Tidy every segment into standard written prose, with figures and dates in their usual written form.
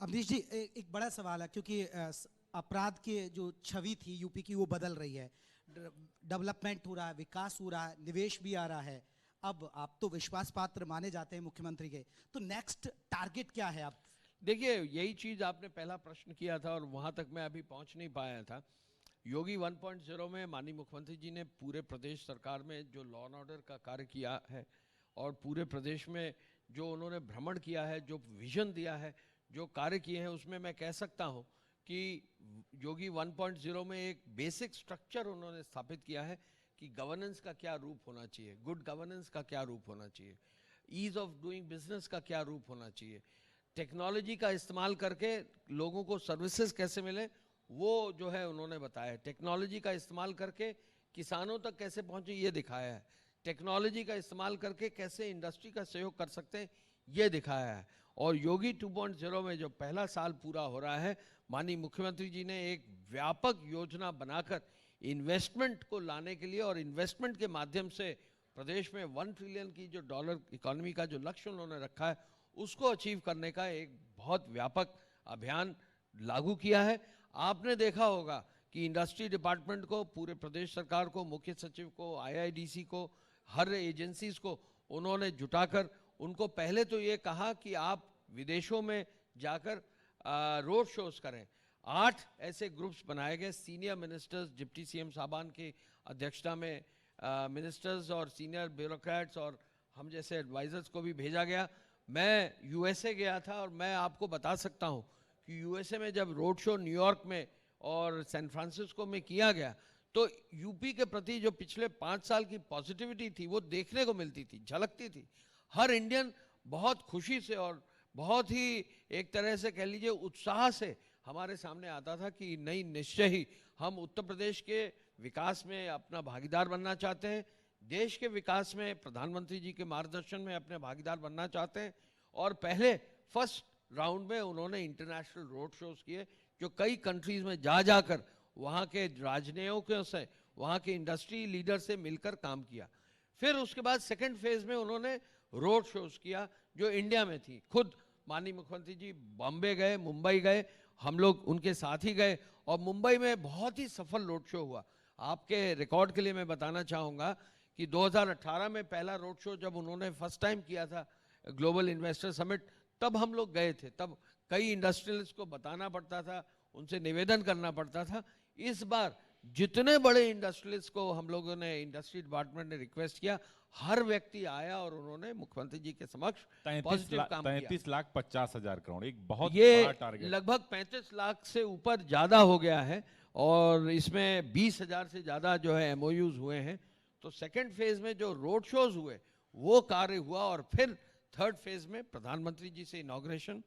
अवनीश जी, एक बड़ा सवाल है क्योंकि अपराध की जो छवि थी यूपी की वो बदल रही है। डेवलपमेंट हो रहा है, विकास हो रहा है, निवेश भी आ रहा है। अब आप तो विश्वास पात्र माने जाते हैं मुख्यमंत्री के, तो नेक्स्ट टारगेट क्या है? आप देखिए, यही चीज आपने पहला प्रश्न किया था और वहां तक मैं अभी पहुंच नहीं पाया था। योगी 1.0 में माननीय मुख्यमंत्री जी ने पूरे प्रदेश सरकार में जो लॉ एंड ऑर्डर का कार्य किया है और पूरे प्रदेश में जो उन्होंने भ्रमण किया है, जो विजन दिया है, जो कार्य किए हैं, उसमें मैं कह सकता हूं कि योगी 1.0 में एक बेसिक स्ट्रक्चर उन्होंने स्थापित किया है कि गवर्नेंस का क्या रूप होना चाहिए, गुड गवर्नेंस का क्या रूप होना चाहिए, ईज ऑफ डूइंग बिजनेस का क्या रूप होना चाहिए, टेक्नोलॉजी का इस्तेमाल करके लोगों को सर्विसेज कैसे मिले, वो जो है उन्होंने बताया है। टेक्नोलॉजी का इस्तेमाल करके किसानों तक कैसे पहुंचे ये दिखाया है। टेक्नोलॉजी का इस्तेमाल करके कैसे इंडस्ट्री का सहयोग कर सकते हैं ये दिखाया है। और योगी 2.0 में जो पहला साल पूरा हो रहा है, माननीय मुख्यमंत्री जी ने एक व्यापक योजना बनाकर इन्वेस्टमेंट को लाने के लिए और इन्वेस्टमेंट के माध्यम से प्रदेश में 1 ट्रिलियन की जो डॉलर इकोनॉमी का जो लक्ष्य उन्होंने रखा है उसको अचीव करने का एक बहुत व्यापक अभियान लागू किया है। आपने देखा होगा कि इंडस्ट्री डिपार्टमेंट को, पूरे प्रदेश सरकार को, मुख्य सचिव को, आईआईडीसी को, हर एजेंसीज को उन्होंने जुटाकर उनको पहले तो ये कहा कि आप विदेशों में जाकर रोड शोज करें। 8 ऐसे ग्रुप्स बनाए गए, सीनियर मिनिस्टर्स, डिप्टी सीएम साहबान की अध्यक्षता में मिनिस्टर्स और सीनियर ब्यूरोक्रेट्स और हम जैसे एडवाइजर्स को भी भेजा गया। मैं यूएसए गया था और मैं आपको बता सकता हूं कि यूएसए में जब रोड शो न्यूयॉर्क में और सैन फ्रांसिस्को में किया गया तो यूपी के प्रति जो पिछले 5 साल की पॉजिटिविटी थी वो देखने को मिलती थी, झलकती थी। हर इंडियन बहुत खुशी से और बहुत ही एक तरह से कह लीजिए उत्साह से हमारे सामने आता था कि नहीं, निश्चय ही हम उत्तर प्रदेश के विकास में अपना भागीदार बनना चाहते हैं, देश के विकास में प्रधानमंत्री जी के मार्गदर्शन में अपने भागीदार बनना चाहते हैं। और पहले फर्स्ट राउंड में उन्होंने इंटरनेशनल रोड शोज किए जो कई कंट्रीज में जा जाकर वहाँ के राजनयिकों से, वहाँ के इंडस्ट्री लीडर से मिलकर काम किया। फिर उसके बाद सेकंड फेज में उन्होंने रोड शोज किया जो इंडिया में थी। खुद माननीय मुख्यमंत्री जी बॉम्बे गए, मुंबई गए, हम लोग उनके साथ ही गए और मुंबई में बहुत ही सफल रोड शो हुआ। आपके रिकॉर्ड के लिए मैं बताना चाहूँगा कि 2018 में पहला रोड शो जब उन्होंने फर्स्ट टाइम किया था ग्लोबल इन्वेस्टर समिट, तब हम लोग गए थे। तब कई इंडस्ट्रियलिस्ट को बताना पड़ता था, उनसे निवेदन करना पड़ता था। इस बार जितने बड़े इंडस्ट्रियलिस्ट को हम लोगों ने, इंडस्ट्री डिपार्टमेंट ने रिक्वेस्ट किया, हर व्यक्ति आया और उन्होंने मुख्यमंत्री जी के समक्ष पॉजिटिव काम किया। 33,50,000 करोड़, एक बहुत ये बड़ा टारगेट। लगभग 35 लाख से ऊपर ज्यादा हो गया है और इसमें 20,000 से ज्यादा जो है एमओयूज हुए हैं। तो सेकंड फेज में जो रोड शोज हुए वो कार्य हुआ और फिर थर्ड फेज में प्रधानमंत्री जी से इनॉग्रेशन,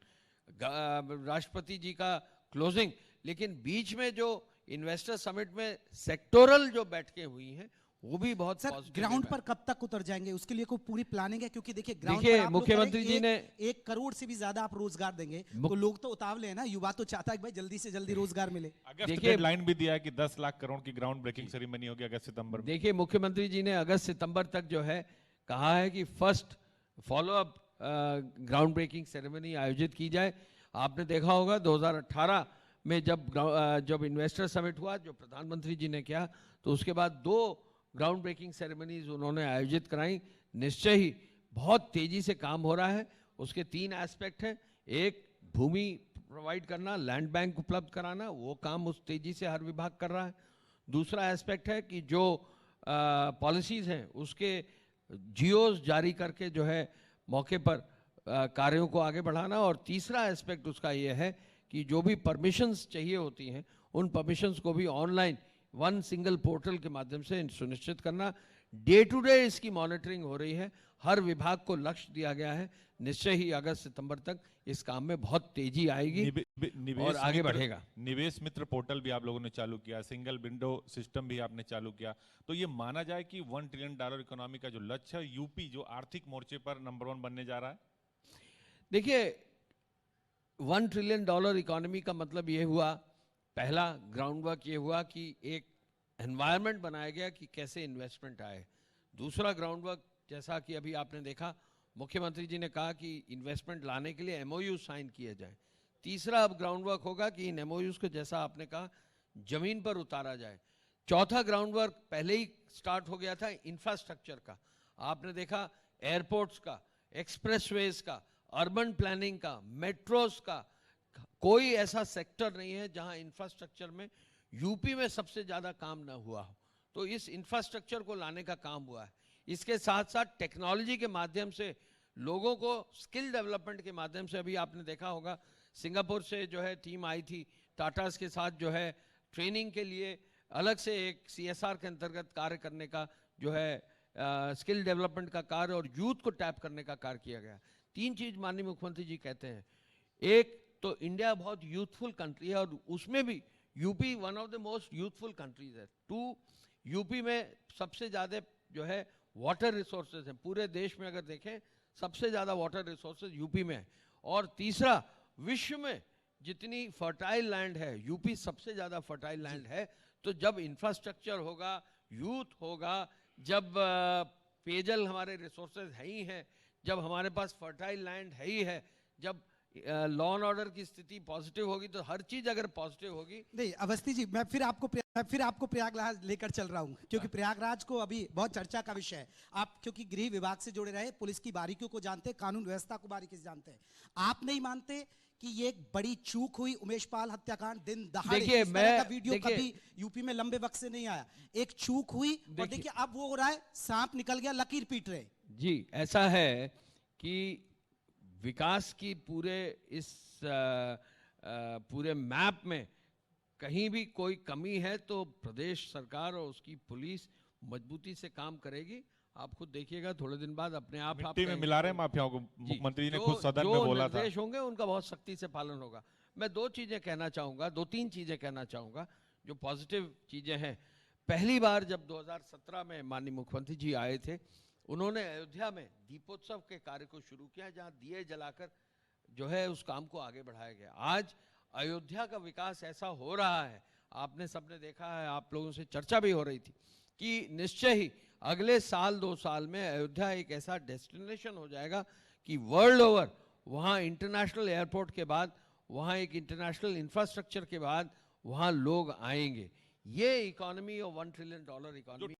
राष्ट्रपति जी का क्लोजिंग। लेकिन बीच में जो इन्वेस्टर समिट में सेक्टोरल जो बैठकें हुई हैं वो भी बहुत सर ग्राउंड पर कब तक उतर जाएंगे, उसके लिए कोई पूरी प्लानिंग है? क्योंकि देखिए ग्राउंड पर आप मुख्यमंत्री जी ने 1 करोड़ से भी ज्यादा आप रोजगार देंगे तो लोग तो उतावले हैं ना, युवा तो चाहता है कि भाई जल्दी से जल्दी रोजगार मिले। देखिए लाइन भी दिया है कि 10 लाख करोड़ की ग्राउंड ब्रेकिंग सेरेमनी होगी अगस्त सितंबर में। देखिए मुख्यमंत्री जी ने अगस्त सितंबर तक जो है कहा है कि first follow up ground breaking ceremony आयोजित की जाए। आपने देखा होगा 2018 में जब इन्वेस्टर समिट हुआ जो प्रधानमंत्री जी ने किया, तो उसके बाद 2 ग्राउंड ब्रेकिंग सेरेमनीज उन्होंने आयोजित कराई। निश्चय ही बहुत तेजी से काम हो रहा है। उसके 3 एस्पेक्ट हैं। एक, भूमि प्रोवाइड करना, लैंड बैंक उपलब्ध कराना, वो काम उस तेजी से हर विभाग कर रहा है। दूसरा एस्पेक्ट है कि जो पॉलिसीज हैं उसके जियोज जारी करके जो है मौके पर कार्यों को आगे बढ़ाना। और तीसरा एस्पेक्ट उसका ये है कि जो भी परमिशंस चाहिए होती हैं उन परमिशंस को भी ऑनलाइन 1 सिंगल पोर्टल के माध्यम से सुनिश्चित करना। डे टू डे इसकी मॉनिटरिंग हो रही है, हर विभाग को लक्ष्य दिया गया है। निश्चय ही अगस्त सितंबर तक इस काम में बहुत तेजी आएगी और आगे बढ़ेगा। निवेश मित्र पोर्टल भी आप लोगों ने चालू किया, सिंगल विंडो सिस्टम भी आपने चालू किया। तो ये माना जाए कि $1 ट्रिलियन इकोनॉमी का जो लक्ष्य है, यूपी जो आर्थिक मोर्चे पर नंबर 1 बनने जा रहा है। देखिए, $1 ट्रिलियन इकोनॉमी का मतलब ये हुआ, पहला ग्राउंड वर्क ये हुआ कि एक एनवायरनमेंट बनाया गया कि कैसे इन्वेस्टमेंट आए। दूसरा ग्राउंड वर्क, जैसा कि अभी आपने देखा, मुख्यमंत्री जी ने कहा कि इन्वेस्टमेंट लाने के लिए एमओयू साइन किए जाए। तीसरा अब ग्राउंड वर्क होगा कि इन एमओयूज को, जैसा आपने कहा, जमीन पर उतारा जाए। चौथा ग्राउंड वर्क पहले ही स्टार्ट हो गया था इंफ्रास्ट्रक्चर का। आपने देखा एयरपोर्ट्स का, एक्सप्रेसवेज का, अर्बन प्लानिंग का, मेट्रोस का, कोई ऐसा सेक्टर नहीं है जहां इंफ्रास्ट्रक्चर में यूपी में सबसे ज्यादा काम ना हुआ हो। तो इस इंफ्रास्ट्रक्चर को लाने का काम हुआ है। इसके साथ साथ टेक्नोलॉजी के माध्यम से लोगों को स्किल डेवलपमेंट के माध्यम से, अभी आपने देखा होगा सिंगापुर से जो है टीम आई थी टाटा के साथ, जो है ट्रेनिंग के लिए अलग से एक CSR के अंतर्गत कार्य करने का जो है स्किल डेवलपमेंट का कार्य और यूथ को टैप करने का कार्य किया गया। तीन चीज माननीय मुख्यमंत्री जी कहते हैं। एक तो इंडिया बहुत यूथफुल कंट्री है और उसमें भी UP one of the most youthful countries है। 2, यूपी में सबसे ज्यादा जो है वाटर रिसोर्सेज हैं। पूरे देश में अगर देखें सबसे ज्यादा वाटर रिसोर्सेज यूपी में है। और तीसरा, विश्व में जितनी फर्टाइल लैंड है, यूपी सबसे ज्यादा फर्टाइल लैंड है। तो जब इंफ्रास्ट्रक्चर होगा, यूथ होगा, जब पेयजल हमारे रिसोर्सेज है ही हैं, जब हमारे पास फर्टाइल लैंड है ही है, जब लॉ एंड ऑर्डर की स्थिति पॉजिटिव होगी, तो हर चीज अगर पॉजिटिव होगी। नहीं अवस्थी जी, मैं फिर आपको प्रयागराज लेकर चल रहा हूं, क्योंकि प्रयागराज को अभी बहुत चर्चा का विषय है। आप क्योंकि गृह विभाग से जुड़े रहे, पुलिस की बारीकियों को जानते हैं, कानून व्यवस्था को बारीकी से जानते हैं। आप नहीं मानते कि ये एक बड़ी चूक हुई? उमेश पाल हत्याकांड दिन दहाड़े, देखिए, इस तरह का वीडियो कभी यूपी में लंबे वक्त से नहीं आया। एक चूक हुई और देखिए अब वो हो रहा है, सांप निकल गया लकीर पीट रहे। जी, ऐसा है कि विकास की पूरे इस पूरे मैप में कहीं भी कोई कमी है तो प्रदेश सरकार और उसकी पुलिस मजबूती से काम करेगी। आप खुद देखिएगा थोड़े दिन बाद अपने आप मिट्टी में मिला रहे माफियाओं को। मुख्यमंत्री जी ने खुद सदन में बोला था। जो निर्देश होंगे उनका बहुत सख्ती से पालन होगा। मैं दो तीन चीजें कहना चाहूंगा जो पॉजिटिव चीजें हैं। पहली बार जब 2017 में माननीय मुख्यमंत्री जी आए थे, उन्होंने अयोध्या में दीपोत्सव के कार्य को शुरू किया, जहां दिए जलाकर जो है उस काम को आगे बढ़ाया गया। आज अयोध्या का विकास ऐसा हो रहा है, आपने सबने देखा है, आप लोगों से चर्चा भी हो रही थी कि निश्चय ही अगले साल 2 साल में अयोध्या एक ऐसा डेस्टिनेशन हो जाएगा कि वर्ल्ड ओवर वहाँ इंटरनेशनल एयरपोर्ट के बाद, वहाँ एक इंटरनेशनल इंफ्रास्ट्रक्चर के बाद वहाँ लोग आएंगे। ये इकोनॉमी और $1 ट्रिलियन इकोनॉमी